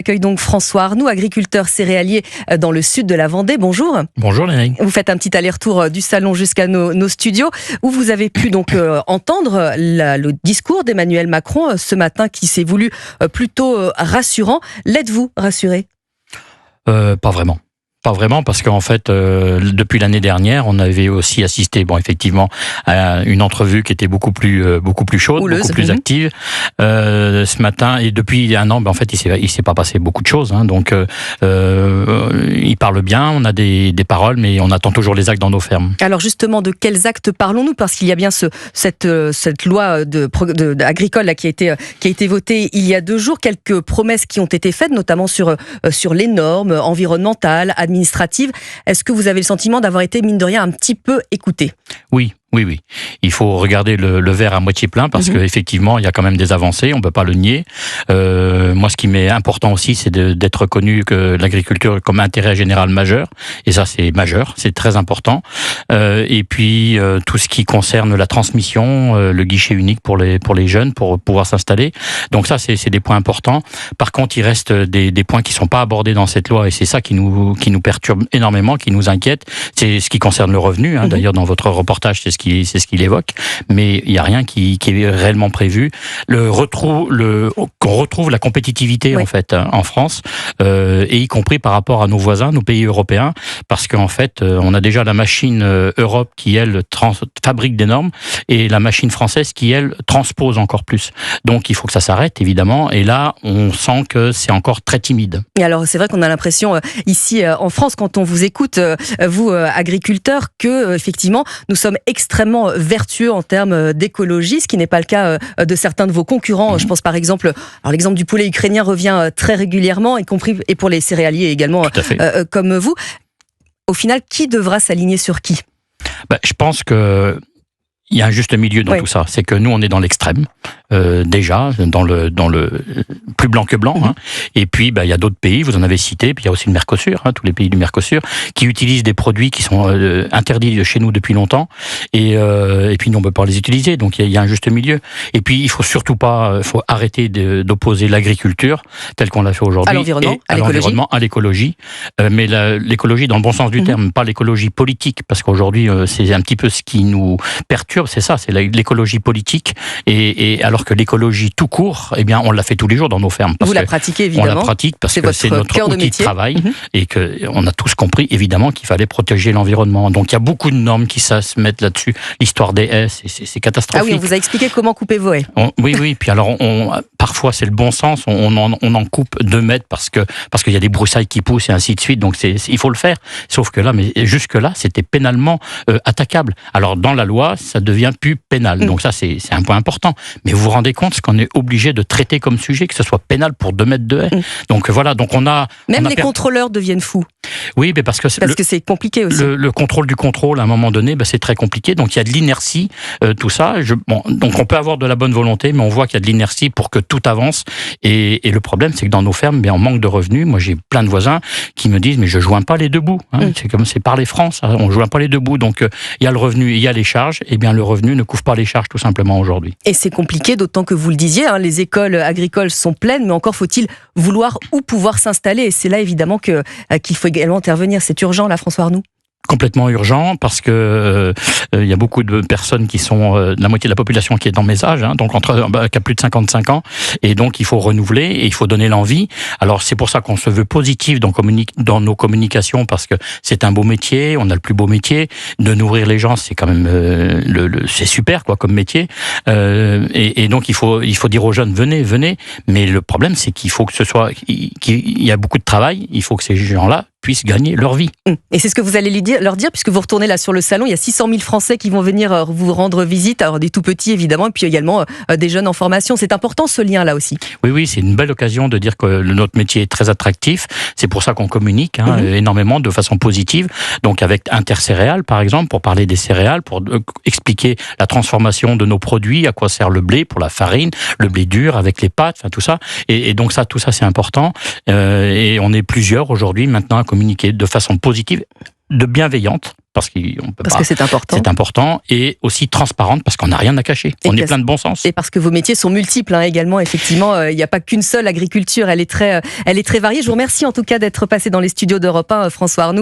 Accueille donc François Arnoux, agriculteur céréalier dans le sud de la Vendée. Bonjour. Bonjour Lénaï. Vous faites un petit aller-retour du salon jusqu'à nos studios où vous avez pu donc entendre le discours d'Emmanuel Macron ce matin qui s'est voulu plutôt rassurant. L'êtes-vous rassuré ? Pas vraiment. Pas vraiment, parce qu'en fait, depuis l'année dernière, on avait aussi assisté, effectivement, à une entrevue qui était beaucoup plus chaude, Houleuse. beaucoup plus active. Ce matin, et depuis un an, en fait, il s'est pas passé beaucoup de choses. Donc, il parle bien, on a des paroles, mais on attend toujours les actes dans nos fermes. Alors justement, de quels actes parlons-nous ? Parce qu'il y a bien cette loi agricole là, qui a été votée il y a 2 jours. Quelques promesses qui ont été faites, notamment sur les normes environnementales, administrative. Est-ce que vous avez le sentiment d'avoir été, mine de rien, un petit peu écouté ? Oui. Il faut regarder le verre à moitié plein parce qu'effectivement, il y a quand même des avancées, on ne peut pas le nier. Moi, ce qui m'est important aussi, c'est d'être reconnu que l'agriculture comme intérêt général majeur. Et ça, c'est majeur, c'est très important. Et puis, tout ce qui concerne la transmission, le guichet unique pour les jeunes, pour pouvoir s'installer. Donc ça, c'est des points importants. Par contre, il reste des points qui ne sont pas abordés dans cette loi et c'est ça qui nous perturbe énormément, qui nous inquiète. C'est ce qui concerne le revenu. D'ailleurs, dans votre reportage, c'est ce qu'il évoque, mais il n'y a rien qui est réellement prévu. Qu'on retrouve la compétitivité en fait en France, et y compris par rapport à nos voisins, nos pays européens, parce qu'en fait, on a déjà la machine Europe qui elle fabrique des normes et la machine française qui elle transpose encore plus. Donc il faut que ça s'arrête évidemment. Et là, on sent que c'est encore très timide. Et alors c'est vrai qu'on a l'impression ici en France, quand on vous écoute, vous agriculteurs, que effectivement nous sommes extrêmement vertueux en termes d'écologie, ce qui n'est pas le cas de certains de vos concurrents. Je pense par exemple, l'exemple du poulet ukrainien revient très régulièrement, y compris et pour les céréaliers également, comme vous. Au final, qui devra s'aligner sur qui ? Je pense que il y a un juste milieu dans tout ça. C'est que nous, on est dans l'extrême, déjà, dans le plus blanc que blanc. Et puis, il y a d'autres pays, vous en avez cité, puis il y a aussi le Mercosur, tous les pays du Mercosur, qui utilisent des produits qui sont interdits chez nous depuis longtemps. Et puis, nous, on ne peut pas les utiliser. Donc, il y a un juste milieu. Et puis, il faut surtout pas, faut arrêter d'opposer l'agriculture, telle qu'on l'a fait aujourd'hui, à l'écologie. Mais l'écologie dans le bon sens du terme, pas l'écologie politique, parce qu'aujourd'hui, c'est un petit peu ce qui nous perturbe. C'est ça, c'est l'écologie politique, et alors que l'écologie tout court, on la fait tous les jours dans nos fermes. Vous la pratiquez évidemment. On la pratique parce que c'est notre outil de travail, et qu'on a tous compris évidemment qu'il fallait protéger l'environnement. Donc il y a beaucoup de normes qui se mettent là-dessus. L'histoire des haies, c'est catastrophique. Ah oui, on vous a expliqué comment couper vos haies. Oui. Puis alors, parfois c'est le bon sens, on en coupe 2 mètres parce qu'il y a des broussailles qui poussent et ainsi de suite. Donc il faut le faire. Sauf que là, jusque-là, c'était pénalement attaquable. Alors dans la loi, ça devient plus pénal. Donc ça, c'est un point important. Mais vous vous rendez compte ce qu'on est obligé de traiter comme sujet, que ce soit pénal pour 2 mètres de haie. Donc voilà, les contrôleurs deviennent fous. Oui, mais parce que c'est compliqué aussi. Le contrôle du contrôle, à un moment donné, c'est très compliqué. Donc il y a de l'inertie, tout ça. Donc on peut avoir de la bonne volonté, mais on voit qu'il y a de l'inertie pour que tout avance. Et le problème, c'est que dans nos fermes, on manque de revenus. Moi, j'ai plein de voisins qui me disent, mais je joins pas les 2 bouts. C'est par les francs, ça. On joint pas les 2 bouts. Donc il y a le revenu, il y a les charges. Le revenu ne couvre pas les charges tout simplement aujourd'hui. Et c'est compliqué, d'autant que vous le disiez, les écoles agricoles sont pleines, mais encore faut-il vouloir ou pouvoir s'installer. Et c'est là évidemment qu'il faut également intervenir. C'est urgent là, François Arnoux. Complètement urgent, parce que il y a beaucoup de personnes qui sont la moitié de la population qui est dans mes âges, donc qui a plus de 55 ans, et donc il faut renouveler et il faut donner l'envie. Alors c'est pour ça qu'on se veut positif dans nos communications, parce que c'est un beau métier, on a le plus beau métier de nourrir les gens, c'est quand même c'est super comme métier, et donc il faut dire aux jeunes venez, mais le problème c'est qu'il faut que qu'il y a beaucoup de travail, il faut que ces gens-là puissent gagner leur vie. Et c'est ce que vous allez leur dire, puisque vous retournez là sur le salon, il y a 600 000 Français qui vont venir vous rendre visite, alors des tout petits évidemment, et puis également des jeunes en formation. C'est important ce lien là aussi. Oui, c'est une belle occasion de dire que notre métier est très attractif. C'est pour ça qu'on communique énormément de façon positive. Donc avec Intercéréales par exemple, pour parler des céréales, pour expliquer la transformation de nos produits, à quoi sert le blé pour la farine, le blé dur avec les pâtes, tout ça. Et donc tout ça c'est important. Et on est plusieurs aujourd'hui maintenant à communiquer de façon positive, bienveillante, parce que c'est important. C'est important, et aussi transparente parce qu'on n'a rien à cacher. On est plein de bon sens. Et parce que vos métiers sont multiples également, effectivement, il n'y a pas qu'une seule agriculture, elle est très variée. Je vous remercie en tout cas d'être passé dans les studios d'Europe 1, François Arnoux.